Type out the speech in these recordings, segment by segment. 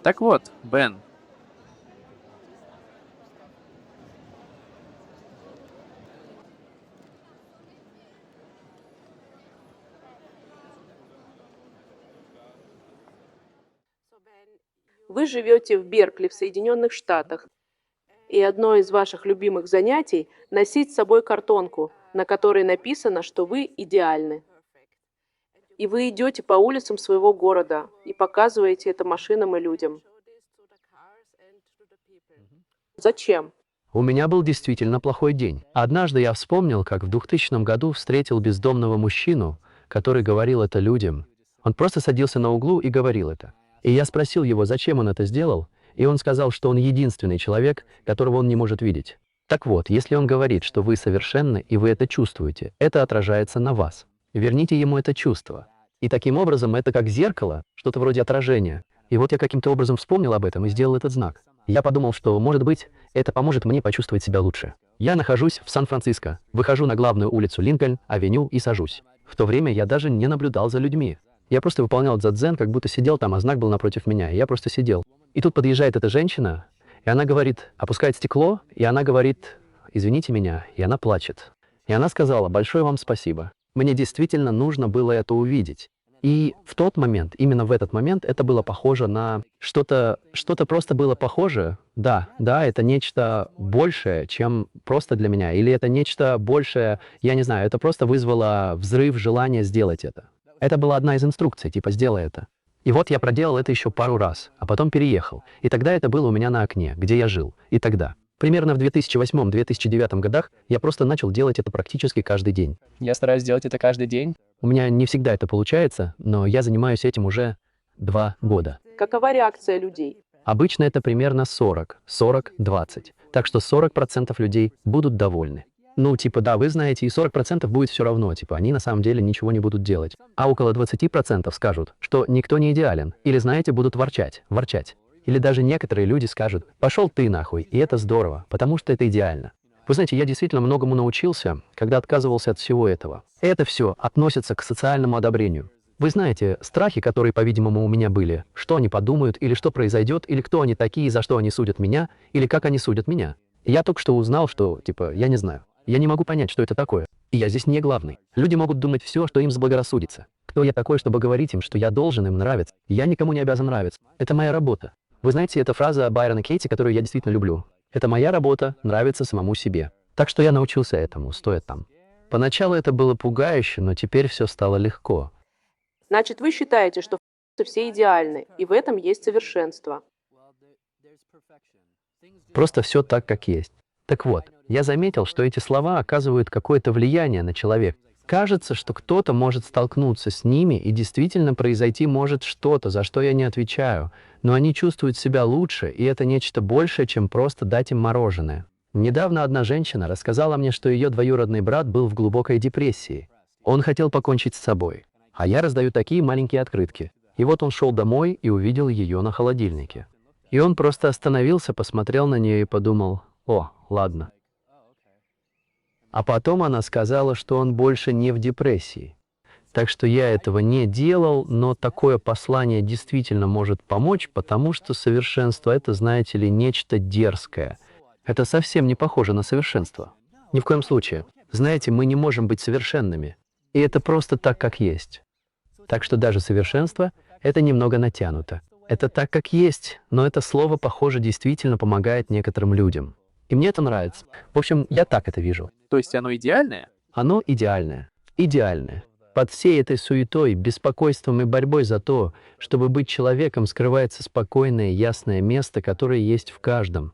Так вот, Бен, Вы живете в Беркли в Соединенных Штатах, и одно из ваших любимых занятий — носить с собой картонку, на которой написано, что вы идеальны. И вы идете по улицам своего города и показываете это машинам и людям. Зачем? У меня был действительно плохой день. Однажды я вспомнил, как в 2000 году встретил бездомного мужчину, который говорил это людям. Он просто садился на углу и говорил это. И я спросил его, зачем он это сделал, и он сказал, что он единственный человек, которого он не может видеть. Так вот, если он говорит, что вы совершенны и вы это чувствуете, это отражается на вас. Верните ему это чувство. И таким образом это как зеркало, что-то вроде отражения. И вот я каким-то образом вспомнил об этом и сделал этот знак. Я подумал, что, может быть, это поможет мне почувствовать себя лучше. Я нахожусь в Сан-Франциско, выхожу на главную улицу Линкольн-авеню и сажусь. В то время я даже не наблюдал за людьми. Я просто выполнял дзен, как будто сидел там, а знак был напротив меня, и я просто сидел. И тут подъезжает эта женщина, и она говорит, опускает стекло, и она говорит, извините меня, и она плачет. И она сказала, большое вам спасибо. Мне действительно нужно было это увидеть. И в тот момент, именно в этот момент, это было похоже на что-то просто было похоже. Да, это нечто большее, чем просто для меня. Или это нечто большее, я не знаю, это просто вызвало взрыв желания сделать это. Это была одна из инструкций, типа «сделай это». И вот я проделал это еще пару раз, а потом переехал. И тогда это было у меня на окне, где я жил. И тогда. Примерно в 2008-2009 годах я просто начал делать это практически каждый день. я стараюсь делать это каждый день. У меня не всегда это получается, но я занимаюсь этим уже 2 года. Какова реакция людей? Обычно это примерно 40-20. Так что 40% людей будут довольны. Ну, типа, да, вы знаете, и 40% будет все равно, типа, они на самом деле ничего не будут делать. А около 20% скажут, что никто не идеален. Или, знаете, будут ворчать. Или даже некоторые люди скажут, пошел ты нахуй, и это здорово, потому что это идеально. Вы знаете, я действительно многому научился, когда отказывался от всего этого. Это все относится к социальному одобрению. Вы знаете, страхи, которые, по-видимому, у меня были, что они подумают, или что произойдет, или кто они такие, за что они судят меня, или как они судят меня. Я только что узнал, что, типа, я не знаю. Я не могу понять, что это такое. И я здесь не главный. Люди могут думать все, что им заблагорассудится. Кто я такой, чтобы говорить им, что я должен им нравиться? Я никому не обязан нравиться. Это моя работа. Вы знаете, это фраза Байрона Кейти, которую я действительно люблю. Это моя работа, нравится самому себе. Так что я научился этому, стоя там. Поначалу это было пугающе, но теперь все стало легко. Значит, вы считаете, что все идеальны, и в этом есть совершенство. Просто все так, как есть. Так вот, я заметил, что эти слова оказывают какое-то влияние на человека. Кажется, что кто-то может столкнуться с ними, и действительно произойти может что-то, за что я не отвечаю, но они чувствуют себя лучше, и это нечто большее, чем просто дать им мороженое. Недавно одна женщина рассказала мне, что ее двоюродный брат был в глубокой депрессии. Он хотел покончить с собой. А я раздаю такие маленькие открытки. И вот он шел домой и увидел ее на холодильнике. И он просто остановился, посмотрел на нее и подумал, о, ладно. А потом она сказала, что он больше не в депрессии. Так что я этого не делал, но такое послание действительно может помочь, потому что совершенство — это, знаете ли, нечто дерзкое. Это совсем не похоже на совершенство. Ни в коем случае. Знаете, мы не можем быть совершенными. И это просто так, как есть. Так что даже совершенство — это немного натянуто. Это так, как есть, но это слово, похоже, действительно помогает некоторым людям. И мне это нравится. В общем, я так это вижу. То есть оно идеальное? Оно идеальное. Идеальное. Под всей этой суетой, беспокойством и борьбой за то, чтобы быть человеком, скрывается спокойное, ясное место, которое есть в каждом.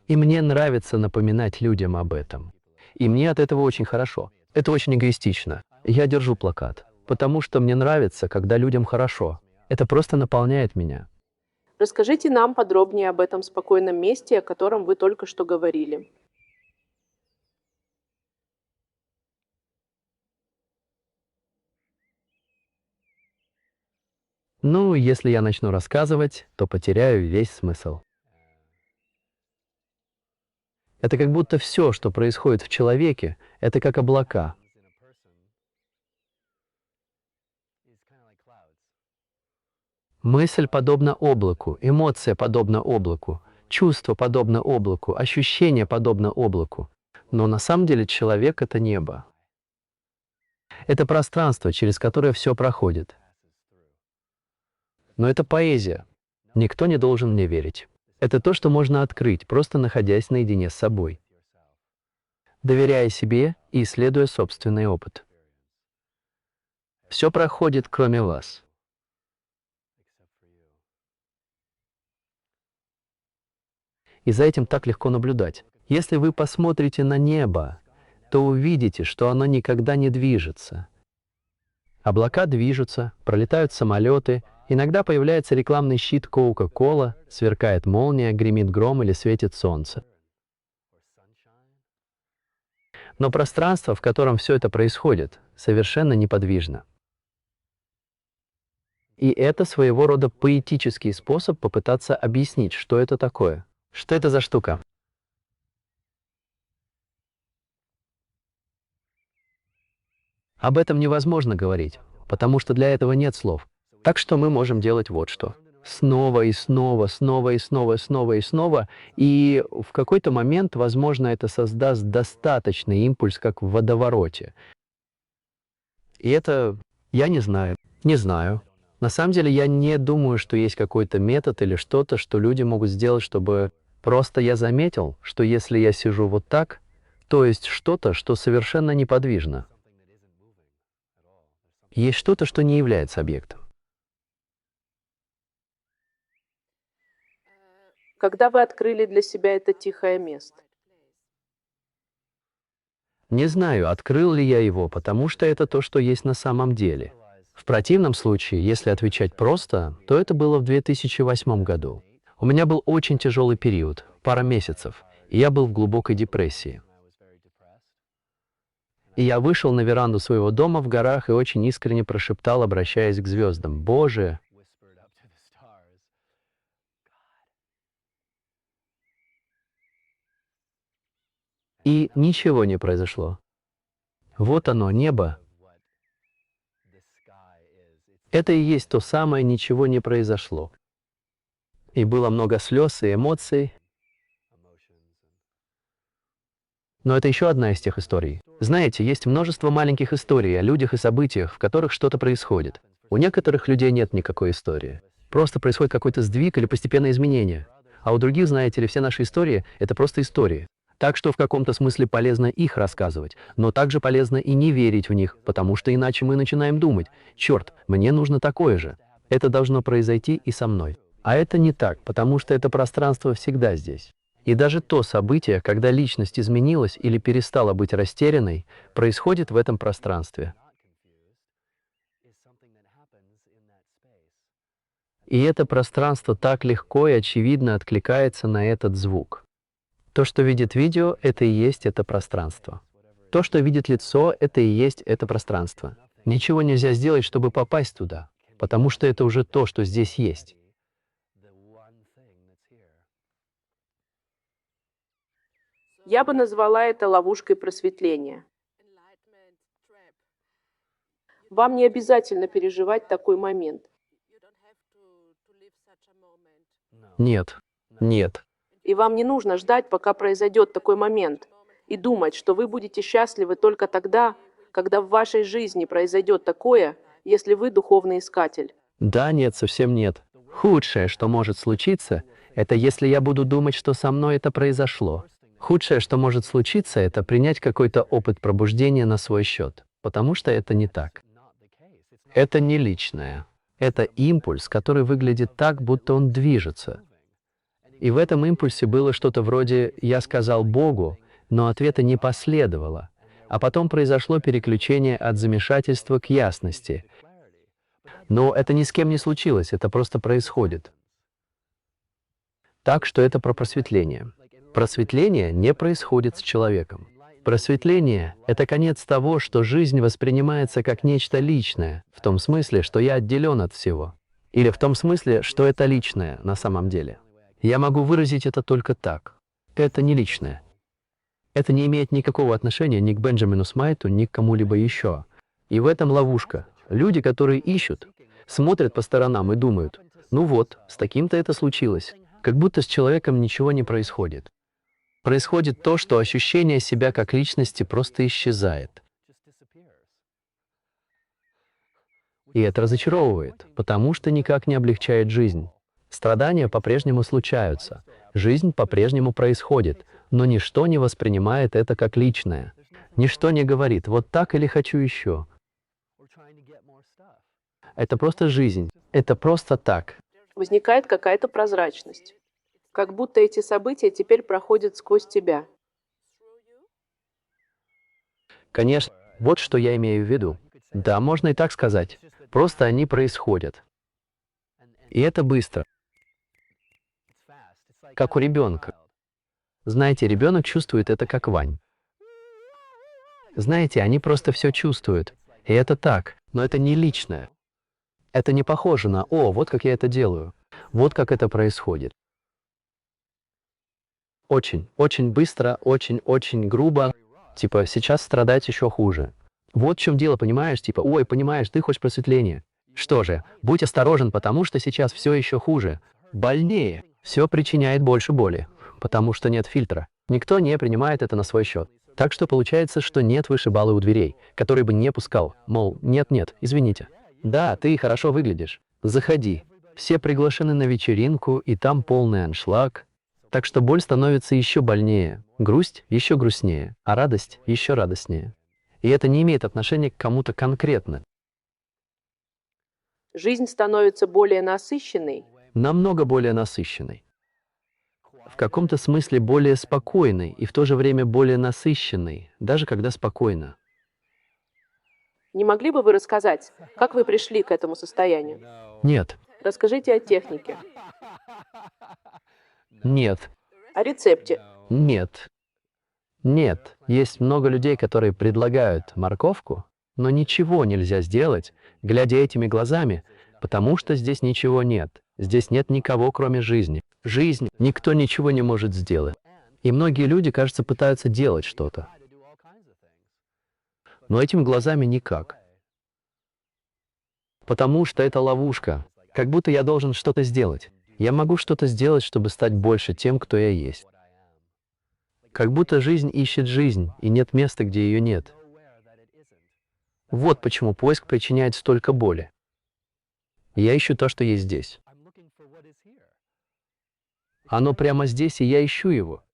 И мне нравится напоминать людям об этом. И мне от этого очень хорошо. Это очень эгоистично. Я держу плакат, потому что мне нравится, когда людям хорошо. Это просто наполняет меня. Расскажите нам подробнее об этом спокойном месте, о котором вы только что говорили. Ну, если я начну рассказывать, то потеряю весь смысл. Это как будто все, что происходит в человеке, это как облака. Мысль подобна облаку, эмоция подобна облаку, чувство подобно облаку, ощущение подобно облаку. Но на самом деле человек — это небо. Это пространство, через которое все проходит. Но это поэзия. Никто не должен мне верить. Это то, что можно открыть, просто находясь наедине с собой, доверяя себе и исследуя собственный опыт. Все проходит, кроме вас. И за этим так легко наблюдать. Если вы посмотрите на небо, то увидите, что оно никогда не движется. Облака движутся, пролетают самолеты, иногда появляется рекламный щит Coca-Cola, сверкает молния, гремит гром или светит солнце. Но пространство, в котором все это происходит, совершенно неподвижно. И это своего рода поэтический способ попытаться объяснить, что это такое. Что это за штука? Об этом невозможно говорить, потому что для этого нет слов. Так что мы можем делать вот что. Снова и снова, снова и снова, снова и снова, и в какой-то момент, возможно, это создаст достаточный импульс, как в водовороте. И это, я не знаю. На самом деле, я не думаю, что есть какой-то метод или что-то, что люди могут сделать, чтобы... Просто я заметил, что если я сижу вот так, то есть что-то, что совершенно неподвижно. Есть что-то, что не является объектом. Когда вы открыли для себя это тихое место? Не знаю, открыл ли я его, потому что это то, что есть на самом деле. В противном случае, если отвечать просто, то это было в 2008 году. У меня был очень тяжелый период, пара месяцев, и я был в глубокой депрессии. И я вышел на веранду своего дома в горах и очень искренне прошептал, обращаясь к звездам: «Боже!» И ничего не произошло. Вот оно, небо. Это и есть то самое «ничего не произошло». И было много слез и эмоций. Но это еще одна из тех историй. Знаете, есть множество маленьких историй о людях и событиях, в которых что-то происходит. У некоторых людей нет никакой истории. Просто происходит какой-то сдвиг или постепенное изменение. А у других, знаете ли, все наши истории — это просто истории. Так что в каком-то смысле полезно их рассказывать, но также полезно и не верить в них, потому что иначе мы начинаем думать: «Черт, мне нужно такое же». Это должно произойти и со мной. А это не так, потому что это пространство всегда здесь. И даже то событие, когда личность изменилась или перестала быть растерянной, происходит в этом пространстве. И это пространство так легко и очевидно откликается на этот звук. То, что видит видео, это и есть это пространство. То, что видит лицо, это и есть это пространство. Ничего нельзя сделать, чтобы попасть туда, потому что это уже то, что здесь есть. Я бы назвала это ловушкой просветления. Вам не обязательно переживать такой момент. Нет. И вам не нужно ждать, пока произойдет такой момент, и думать, что вы будете счастливы только тогда, когда в вашей жизни произойдет такое, если вы духовный искатель. Да, нет, совсем нет. Худшее, что может случиться, это если я буду думать, что со мной это произошло. Худшее, что может случиться, это принять какой-то опыт пробуждения на свой счет, потому что это не так. Это не личное. Это импульс, который выглядит так, будто он движется. И в этом импульсе было что-то вроде «я сказал Богу», но ответа не последовало. А потом произошло переключение от замешательства к ясности. Но это ни с кем не случилось, это просто происходит. Так что это про просветление. Просветление не происходит с человеком. Просветление — это конец того, что жизнь воспринимается как нечто личное, в том смысле, что я отделен от всего. Или в том смысле, что это личное на самом деле. Я могу выразить это только так. Это не личное. Это не имеет никакого отношения ни к Бенджамину Смайту, ни к кому-либо еще. И в этом ловушка. Люди, которые ищут, смотрят по сторонам и думают: Ну вот, с таким-то это случилось. Как будто с человеком ничего не происходит. Происходит то, что ощущение себя как личности просто исчезает. И это разочаровывает, потому что никак не облегчает жизнь. Страдания по-прежнему случаются, жизнь по-прежнему происходит, но ничто не воспринимает это как личное. Ничто не говорит «вот так» или «хочу еще». Это просто жизнь, это просто так. Возникает какая-то прозрачность. Как будто эти события теперь проходят сквозь тебя. Конечно, вот что я имею в виду. Да, можно и так сказать. Просто они происходят. И это быстро. Как у ребенка. Знаете, ребенок чувствует это как Вань. Знаете, они просто все чувствуют. И это так, но это не личное. Это не похоже на «О, вот как я это делаю». Вот как это происходит. Очень, очень быстро, очень грубо. Типа, сейчас страдать еще хуже. Вот в чем дело, понимаешь? Типа, ой, понимаешь, ты хочешь просветления. Что же, будь осторожен, потому что сейчас все еще хуже. Больнее. Все причиняет больше боли. Потому что нет фильтра. Никто не принимает это на свой счет. Так что получается, что нет вышибалы у дверей, который бы не пускал. Мол, нет, извините. Да, ты хорошо выглядишь. Заходи. Все приглашены на вечеринку, и там полный аншлаг. Так что боль становится еще больнее, грусть еще грустнее, а радость еще радостнее. И это не имеет отношения к кому-то конкретно. Жизнь становится более насыщенной. Намного более насыщенной. В каком-то смысле более спокойной и в то же время более насыщенной, даже когда спокойно. Не могли бы вы рассказать, как вы пришли к этому состоянию? Нет, Расскажите о технике, нет, о рецепте. нет, нет. Есть много людей, которые предлагают морковку, но ничего нельзя сделать, глядя этими глазами, потому что здесь ничего нет. Здесь нет никого, кроме жизни. Жизнь, никто ничего не может сделать. И многие люди, кажется, пытаются делать что-то. Но этими глазами никак. Потому что это ловушка. Как будто я должен что-то сделать. Я могу что-то сделать, чтобы стать больше тем, кто я есть. Как будто жизнь ищет жизнь, и нет места, где ее нет. Вот почему поиск причиняет столько боли. Я ищу то, что есть здесь. Оно прямо здесь, и я ищу его.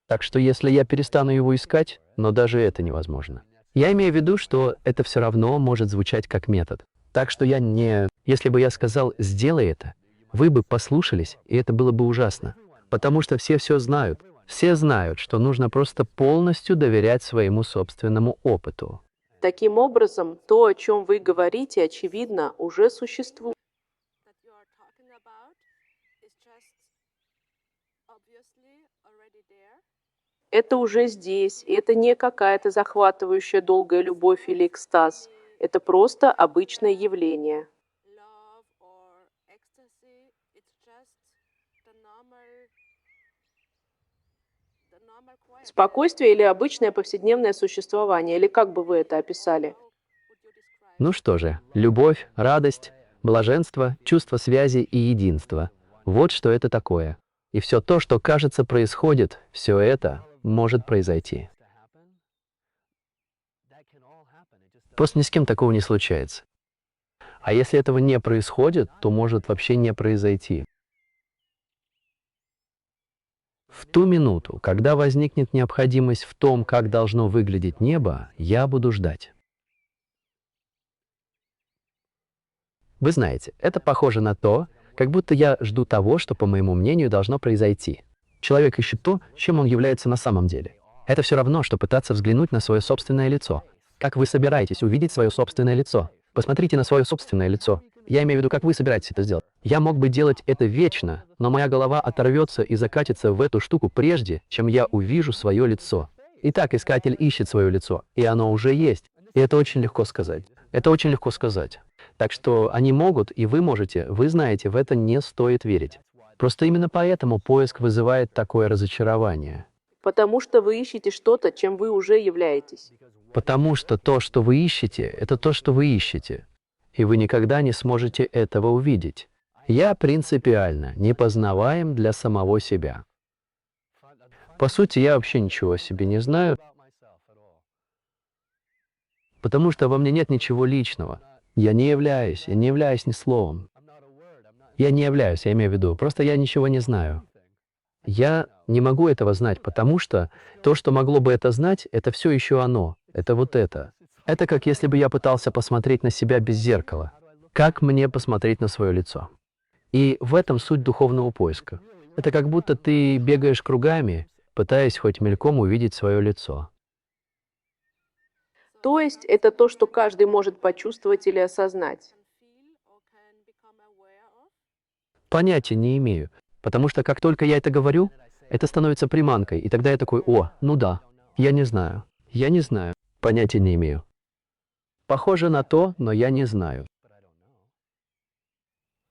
Так что если я перестану его искать, но даже это невозможно. Я имею в виду, что это все равно может звучать как метод. Так что я не... Если бы я сказал «сделай это», вы бы послушались, и это было бы ужасно. Потому что все знают. Все знают, что нужно просто полностью доверять своему собственному опыту. Таким образом, то, о чем вы говорите, очевидно, уже существует. Это уже здесь, и это не какая-то захватывающая долгая любовь или экстаз. Это просто обычное явление. Спокойствие или обычное повседневное существование, или как бы вы это описали? Ну что же, любовь, радость, блаженство, чувство связи и единства. Вот что это такое. И все то, что кажется происходит, все это может произойти. Просто ни с кем такого не случается. А если этого не происходит, то может вообще не произойти. В ту минуту, когда возникнет необходимость в том, как должно выглядеть небо, я буду ждать. Вы знаете, это похоже на то, как будто я жду того, что, по моему мнению, должно произойти. Человек ищет то, чем он является на самом деле. Это все равно, что пытаться взглянуть на свое собственное лицо. Как вы собираетесь увидеть свое собственное лицо? Посмотрите на свое собственное лицо. Я имею в виду, как вы собираетесь это сделать. Я мог бы делать это вечно, но моя голова оторвется и закатится в эту штуку прежде, чем я увижу свое лицо. Итак, искатель ищет свое лицо, и оно уже есть. И это очень легко сказать. Это очень легко сказать. Так что они могут, и вы можете, вы знаете, в это не стоит верить. Просто именно поэтому поиск вызывает такое разочарование. Потому что вы ищете что-то, чем вы уже являетесь. Потому что то, что вы ищете, это то, что вы ищете. И вы никогда не сможете этого увидеть. Я принципиально непознаваем для самого себя. По сути, я вообще ничего о себе не знаю, потому что во мне нет ничего личного. Я не являюсь ни словом. Я не являюсь, я имею в виду, просто я ничего не знаю. Я не могу этого знать, потому что то, что могло бы это знать, это все еще оно. Это вот это. Это как если бы я пытался посмотреть на себя без зеркала. Как мне посмотреть на свое лицо? И в этом суть духовного поиска. Это как будто ты бегаешь кругами, пытаясь хоть мельком увидеть свое лицо. То есть это то, что каждый может почувствовать или осознать. Понятия не имею, потому что как только я это говорю, это становится приманкой, и тогда я такой: о, ну да, я не знаю, понятия не имею. Похоже на то, но я не знаю.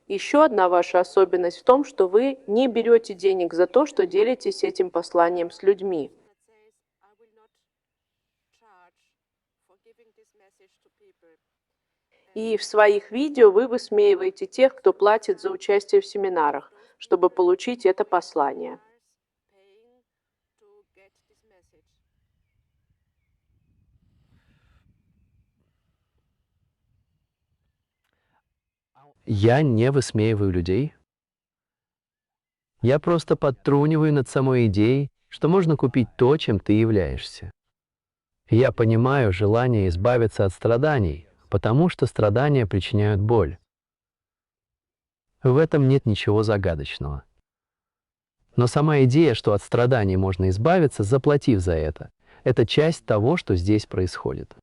Еще одна ваша особенность в том, что вы не берете денег за то, что делитесь этим посланием с людьми. И в своих видео вы высмеиваете тех, кто платит за участие в семинарах, чтобы получить это послание. Я не высмеиваю людей. Я просто подтруниваю над самой идеей, что можно купить то, чем ты являешься. Я понимаю желание избавиться от страданий, потому что страдания причиняют боль. В этом нет ничего загадочного. Но сама идея, что от страданий можно избавиться, заплатив за это часть того, что здесь происходит.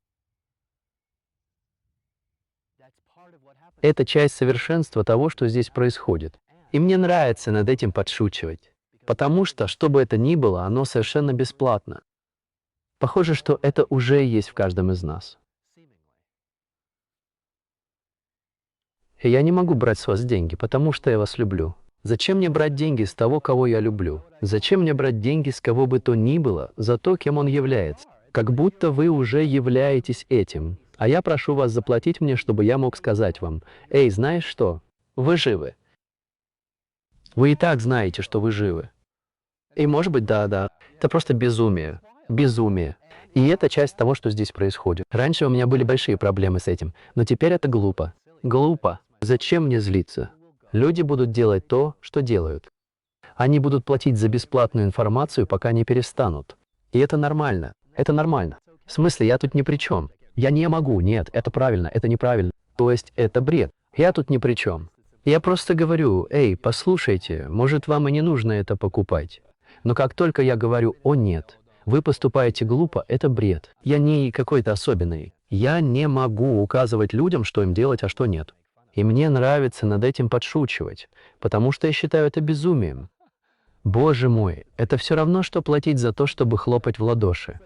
Это часть совершенства того, что здесь происходит. И мне нравится над этим подшучивать. Потому что, что бы это ни было, оно совершенно бесплатно. Похоже, что это уже есть в каждом из нас. И я не могу брать с вас деньги, потому что я вас люблю. Зачем мне брать деньги с того, кого я люблю? Зачем мне брать деньги с кого бы то ни было за то, кем он является? Как будто вы уже являетесь этим. А я прошу вас заплатить мне, чтобы я мог сказать вам: «Эй, знаешь что? Вы живы». Вы и так знаете, что вы живы. И может быть, да, это просто безумие. Безумие. И это часть того, что здесь происходит. Раньше у меня были большие проблемы с этим, но теперь это глупо. Глупо. Зачем мне злиться? Люди будут делать то, что делают. Они будут платить за бесплатную информацию, пока не перестанут. И это нормально. Это нормально. В смысле, я тут ни при чем. Я не могу. Нет, это правильно, это неправильно. То есть это бред. Я тут ни при чем. Я просто говорю: эй, послушайте, может, вам и не нужно это покупать. Но как только я говорю: о нет, вы поступаете глупо, это бред. Я не какой-то особенный. Я не могу указывать людям, что им делать, а что нет. И мне нравится над этим подшучивать, потому что я считаю это безумием. Боже мой, это все равно, что платить за то, чтобы хлопать в ладоши.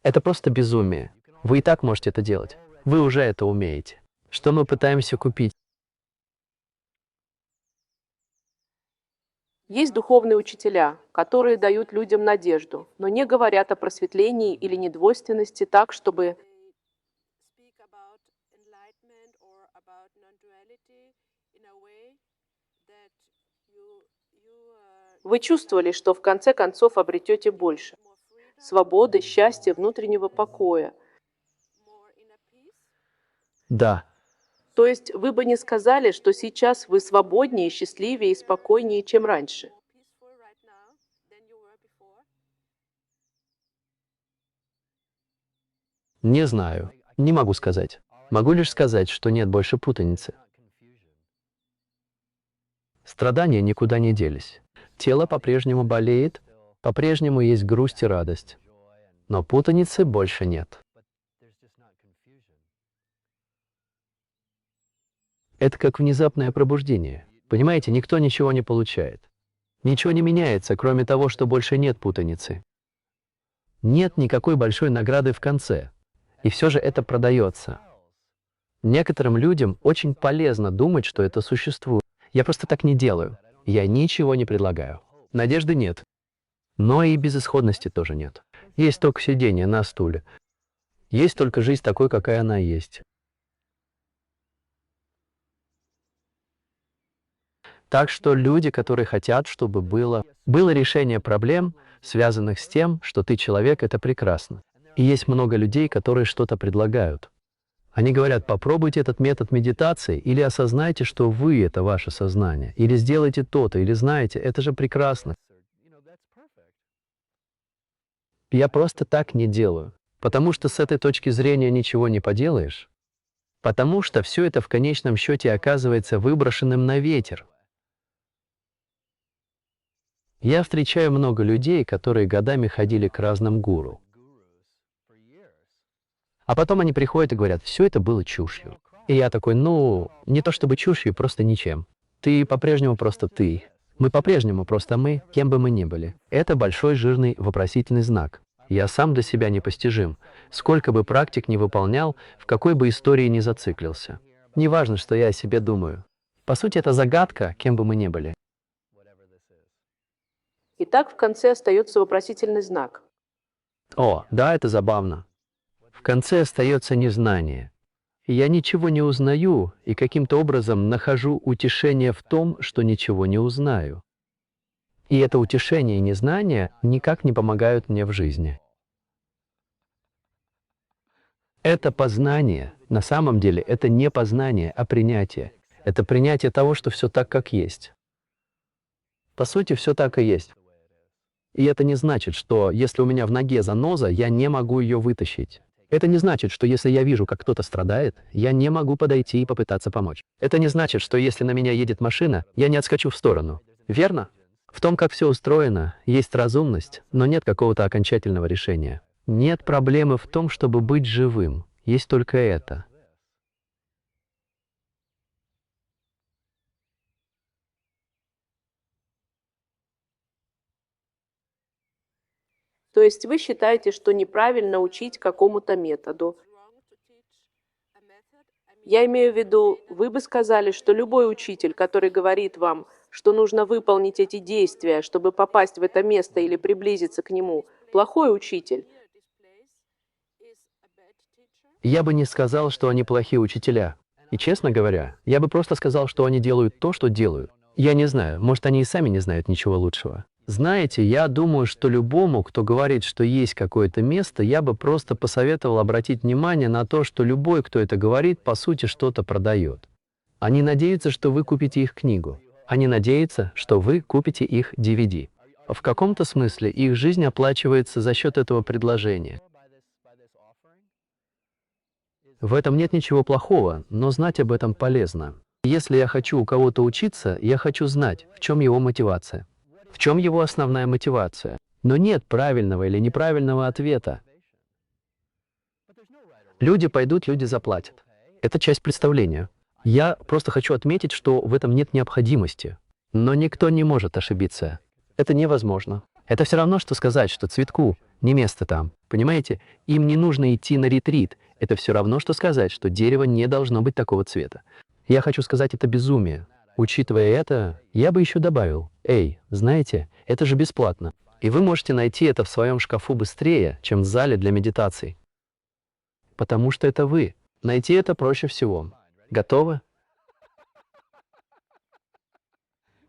Это просто безумие. Вы и так можете это делать. Вы уже это умеете. Что мы пытаемся купить? Есть духовные учителя, которые дают людям надежду, но не говорят о просветлении или недвойственности так, чтобы вы чувствовали, что в конце концов обретете больше свободы, счастья, внутреннего покоя. Да, То есть вы бы не сказали, что сейчас вы свободнее, счастливее и спокойнее, чем раньше. не знаю. Не могу сказать. Могу лишь сказать, что нет больше путаницы. Страдания никуда не делись. Тело по-прежнему болеет, по-прежнему есть грусть и радость. Но путаницы больше нет. Это как внезапное пробуждение. Понимаете, никто ничего не получает. Ничего не меняется, кроме того, что больше нет путаницы. Нет никакой большой награды в конце. И все же это продается. Некоторым людям очень полезно думать, что это существует. Я просто так не делаю. Я ничего не предлагаю. Надежды нет. Но и безысходности тоже нет. Есть только сидение на стуле. Есть только жизнь такой, какая она есть. Так что люди, которые хотят, чтобы было решение проблем, связанных с тем, что ты человек, это прекрасно. И есть много людей, которые что-то предлагают. Они говорят, попробуйте этот метод медитации, или осознайте, что вы — это ваше сознание, или сделайте то-то, или знаете, это же прекрасно. Я просто так не делаю, потому что с этой точки зрения ничего не поделаешь, потому что все это в конечном счете оказывается выброшенным на ветер. Я встречаю много людей, которые годами ходили к разным гуру. А потом они приходят и говорят, все это было чушью. И я такой, ну, не то чтобы чушью, просто ничем. Ты по-прежнему просто ты. Мы по-прежнему просто мы, кем бы мы ни были. Это большой жирный вопросительный знак. Я сам для себя непостижим. Сколько бы практик ни выполнял, в какой бы истории ни зациклился. Неважно, что я о себе думаю. По сути, это загадка, кем бы мы ни были. И так в конце остается вопросительный знак. О, да, это забавно. В конце остается незнание. И я ничего не узнаю и каким-то образом нахожу утешение в том, что ничего не узнаю. И это утешение и незнание никак не помогают мне в жизни. Это познание. На самом деле это не познание, а принятие. Это принятие того, что все так, как есть. По сути, все так и есть. И это не значит, что если у меня в ноге заноза, я не могу ее вытащить. Это не значит, что если я вижу, как кто-то страдает, я не могу подойти и попытаться помочь. Это не значит, что если на меня едет машина, я не отскочу в сторону. Верно? В том, как все устроено, есть разумность, но нет какого-то окончательного решения. Нет проблемы в том, чтобы быть живым. Есть только это. То есть вы считаете, что неправильно учить какому-то методу. Я имею в виду, вы бы сказали, что любой учитель, который говорит вам, что нужно выполнить эти действия, чтобы попасть в это место или приблизиться к нему, плохой учитель. Я бы не сказал, что они плохие учителя. И честно говоря, я бы просто сказал, что они делают то, что делают. Я не знаю, может, они и сами не знают ничего лучшего. Знаете, я думаю, что любому, кто говорит, что есть какое-то место, я бы просто посоветовал обратить внимание на то, что любой, кто это говорит, по сути, что-то продает. Они надеются, что вы купите их книгу. Они надеются, что вы купите их DVD. В каком-то смысле их жизнь оплачивается за счет этого предложения. В этом нет ничего плохого, но знать об этом полезно. Если я хочу у кого-то учиться, я хочу знать, в чем его мотивация. В чем его основная мотивация? Но нет правильного или неправильного ответа. Люди пойдут, люди заплатят. Это часть представления. Я просто хочу отметить, что в этом нет необходимости. Но никто не может ошибиться. Это невозможно. Это все равно, что сказать, что цветку не место там. Понимаете? Им не нужно идти на ретрит. Это все равно, что сказать, что дерево не должно быть такого цвета. Я хочу сказать, это безумие. Учитывая это, я бы еще добавил, эй, знаете, это же бесплатно. И вы можете найти это в своем шкафу быстрее, чем в зале для медитаций. Потому что это вы. Найти это проще всего. Готовы?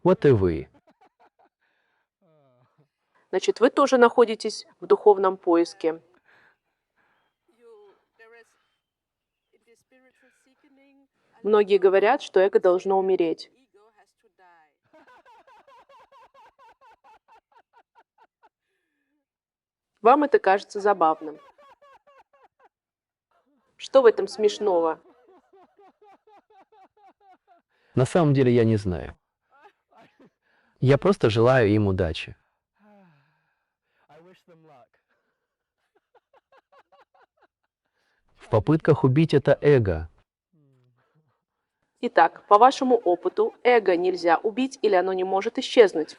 Вот и вы. Значит, вы тоже находитесь в духовном поиске. Многие говорят, что эго должно умереть. Вам это кажется забавным. Что в этом смешного? На самом деле я не знаю. Я просто желаю им удачи. В попытках убить это эго. Итак, по вашему опыту, эго нельзя убить или оно не может исчезнуть?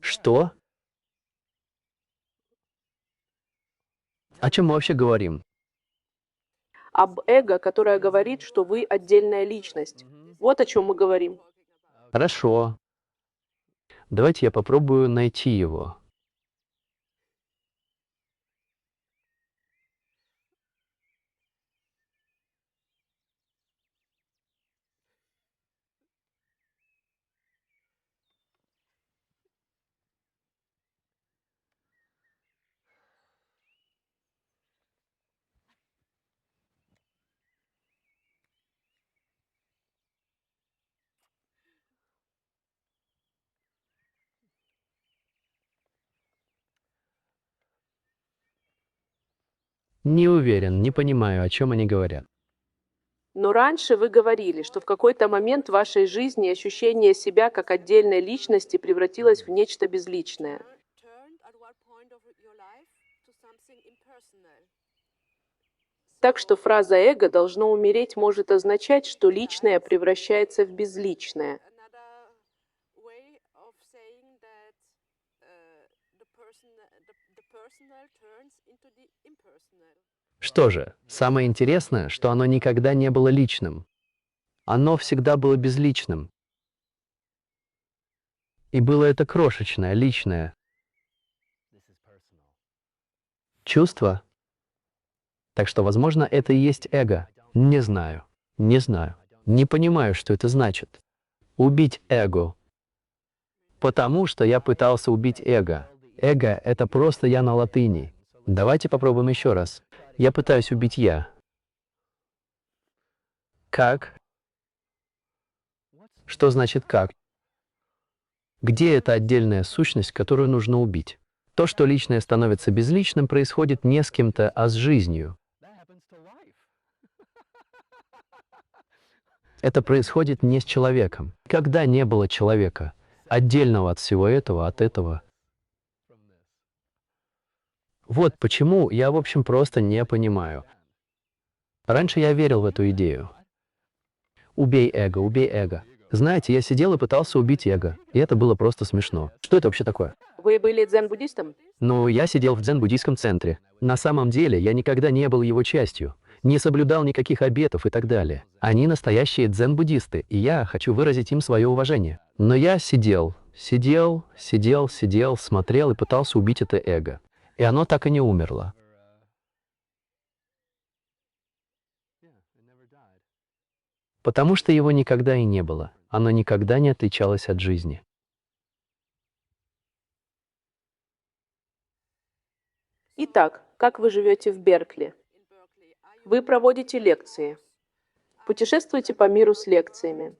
Что? О чем мы вообще говорим? Об эго, которое говорит, что вы отдельная личность. Вот о чем мы говорим. Хорошо. Давайте я попробую найти его. Не уверен, не понимаю, о чем они говорят. Но раньше вы говорили, что в какой-то момент в вашей жизни ощущение себя как отдельной личности превратилось в нечто безличное. Так что фраза «эго должно умереть» может означать, что личное превращается в безличное. Что же, самое интересное, что оно никогда не было личным. Оно всегда было безличным. И было это крошечное, личное чувство. Так что, возможно, это и есть эго. Не знаю. Не знаю. Не понимаю, что это значит. Убить эго. Потому что я пытался убить эго. Эго — это просто я на латыни. Давайте попробуем еще раз. Я пытаюсь убить я. Как? Что значит как? Где эта отдельная сущность, которую нужно убить? То, что личное становится безличным, происходит не с кем-то, а с жизнью. Это происходит не с человеком. Когда не было человека, отдельного от всего этого, от этого. Вот почему я, в общем, просто не понимаю. Раньше я верил в эту идею. Убей эго, убей эго. Знаете, я сидел и пытался убить эго, и это было просто смешно. Что это вообще такое? Вы были дзен-буддистом? Ну, я сидел в дзен-буддийском центре. На самом деле, я никогда не был его частью, не соблюдал никаких обетов и так далее. Они настоящие дзен-буддисты, и я хочу выразить им свое уважение. Но я сидел, смотрел и пытался убить это эго. И оно так и не умерло. Потому что его никогда и не было. Оно никогда не отличалось от жизни. Итак, как вы живете в Беркли? Вы проводите лекции. Путешествуете по миру с лекциями.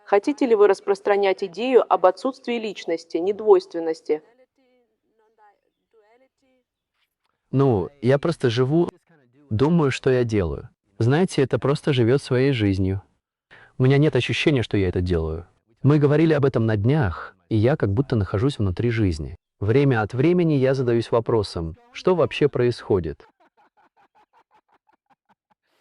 Хотите ли вы распространять идею об отсутствии личности, недвойственности? Ну, я просто живу, думаю, что я делаю. Знаете, это просто живет своей жизнью. У меня нет ощущения, что я это делаю. Мы говорили об этом на днях, и я как будто нахожусь внутри жизни. Время от времени я задаюсь вопросом, что вообще происходит?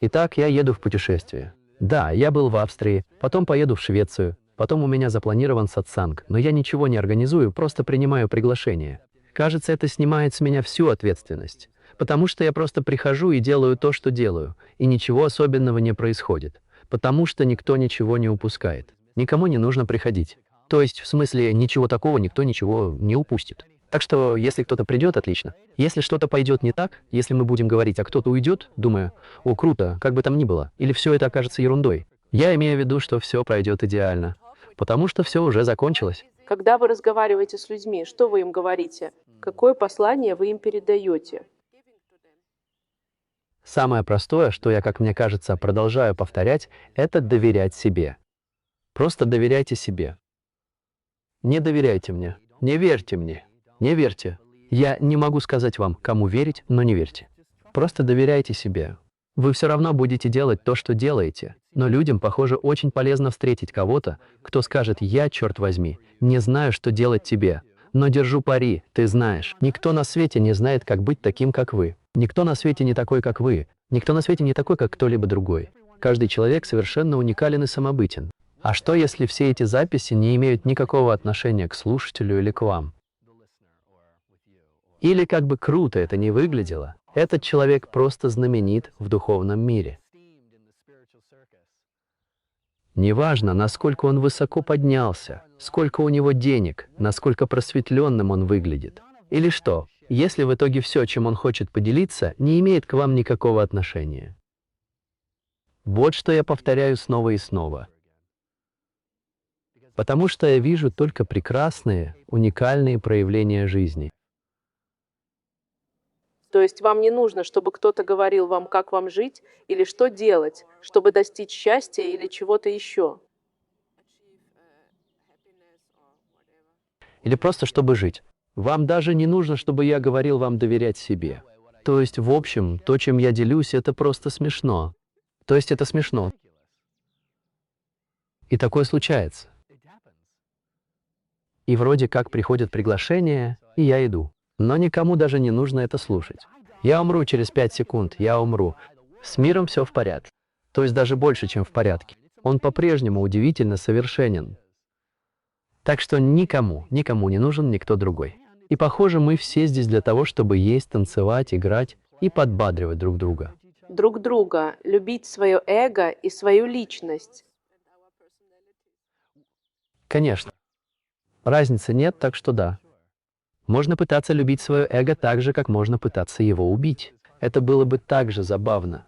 Итак, я еду в путешествие. Да, я был в Австрии, потом поеду в Швецию, потом у меня запланирован сатсанг, но я ничего не организую, просто принимаю приглашение. Кажется, это снимает с меня всю ответственность, потому что я просто прихожу и делаю то, что делаю, и ничего особенного не происходит, потому что никто ничего не упускает. Никому не нужно приходить. То есть, в смысле, ничего такого никто ничего не упустит. Так что, если кто-то придет, отлично. Если что-то пойдет не так, если мы будем говорить, а кто-то уйдет, думаю, о, круто, как бы там ни было, или все это окажется ерундой. Я имею в виду, что все пройдет идеально, потому что все уже закончилось. Когда вы разговариваете с людьми, что вы им говорите? Какое послание вы им передаете? Самое простое, что я, как мне кажется, продолжаю повторять, это доверять себе. Просто доверяйте себе. Не доверяйте мне, не верьте мне, не верьте. Я не могу сказать вам, кому верить, но не верьте. Просто доверяйте себе. Вы все равно будете делать то, что делаете. Но людям, похоже, очень полезно встретить кого-то, кто скажет: «Я, черт возьми, не знаю, что делать тебе, но держу пари, ты знаешь». Никто на свете не знает, как быть таким, как вы. Никто на свете не такой, как вы. Никто на свете не такой, как кто-либо другой. Каждый человек совершенно уникален и самобытен. А что, если все эти записи не имеют никакого отношения к слушателю или к вам? Или, как бы круто это ни выглядело, этот человек просто знаменит в духовном мире. Неважно, насколько он высоко поднялся, сколько у него денег, насколько просветленным он выглядит. Или что, если в итоге все, чем он хочет поделиться, не имеет к вам никакого отношения. Вот что я повторяю снова и снова. Потому что я вижу только прекрасные, уникальные проявления жизни. То есть вам не нужно, чтобы кто-то говорил вам, как вам жить или что делать, чтобы достичь счастья или чего-то еще. Или просто чтобы жить. Вам даже не нужно, чтобы я говорил вам доверять себе. То есть, в общем, то, чем я делюсь, это просто смешно. То есть это смешно. И такое случается. И вроде как приходит приглашение, и я иду. Но никому даже не нужно это слушать. Я умру через 5 секунд, я умру. С миром все в порядке. То есть даже больше, чем в порядке. Он по-прежнему удивительно совершенен. Так что никому не нужен никто другой. И похоже, мы все здесь для того, чтобы есть, танцевать, играть и подбадривать друг друга. Друг друга, любить свое эго и свою личность. Конечно. Разницы нет, так что да. Можно пытаться любить свое эго так же, как можно пытаться его убить. Это было бы так же забавно.